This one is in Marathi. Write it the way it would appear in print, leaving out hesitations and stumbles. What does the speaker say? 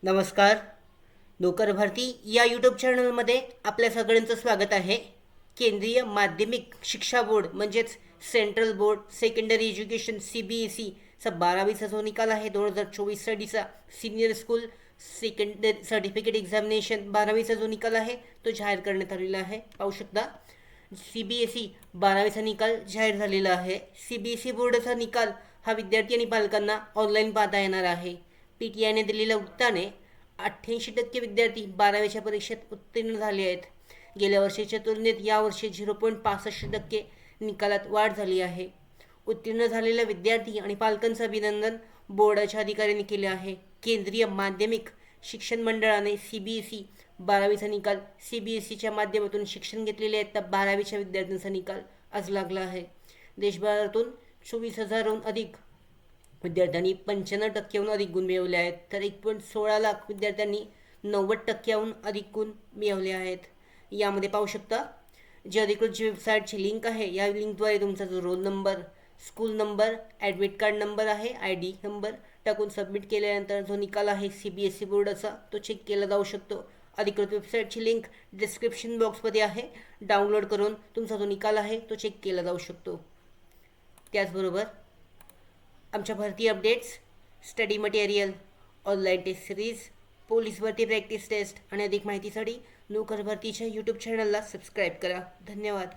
नमस्कार. नोकर भरती या यूट्यूब चॅनलमध्ये आपल्या सगळ्यांचं स्वागत आहे. केंद्रीय माध्यमिक शिक्षा बोर्ड म्हणजेच सेंट्रल बोर्ड सेकंडरी एज्युकेशन CBSEचा 12वीचा जो निकाल आहे 2024साठीचा senior school secondary certificate examination 12वीचा जो निकाल आहे तो जाहीर करण्यात आलेला आहे. पाहू शकता CBSE 12वीचा निकाल जाहीर झालेला आहे. CBSE बोर्डाचा निकाल हा विद्यार्थी आणि पालकांना ऑनलाईन पाहता येणार आहे. PTIने दिलेल्या वृत्ताने 88% विद्यार्थी 12वीच्या परीक्षेत उत्तीर्ण झाले आहेत. गेल्या वर्षीच्या तुलनेत यावर्षी 0.65% निकालात वाढ झाली आहे. उत्तीर्ण झालेल्या विद्यार्थी आणि पालकांचं अभिनंदन बोर्डाच्या अधिकाऱ्यांनी केले आहे. केंद्रीय माध्यमिक शिक्षण मंडळाने CBSE 12वीचा निकाल CBSEच्या माध्यमातून शिक्षण घेतलेल्या इयत्ता 12वीच्या विद्यार्थ्यांचा निकाल आज लागला आहे. देशभरातून 24,000हून अधिक विद्यार्थ्यांनी 95%हून अधिक गुण मिळवले आहेत, तर 1.16 लाख विद्यार्थ्यांनी 90%हून अधिक गुण मिळवले आहेत. यामध्ये पाहू शकता जी अधिकृत जी वेबसाईटची लिंक आहे या लिंकद्वारे तुमचा जो roll number, school number, admit card number आहे, ID नंबर टाकून सबमिट केल्यानंतर जो निकाल आहे CBSE बोर्डाचा तो चेक केला जाऊ शकतो. अधिकृत वेबसाईटची लिंक डिस्क्रिप्शन बॉक्समध्ये आहे. डाउनलोड करून तुमचा जो निकाल आहे तो चेक केला जाऊ शकतो. त्याचबरोबर आमच्या भरती updates, study material, online test series, police भरती प्रॅक्टिस टेस्ट आणि अधिक माहितीसाठी नोकर भरतीच्या यूट्यूब चॅनलला सबस्क्राईब करा. धन्यवाद.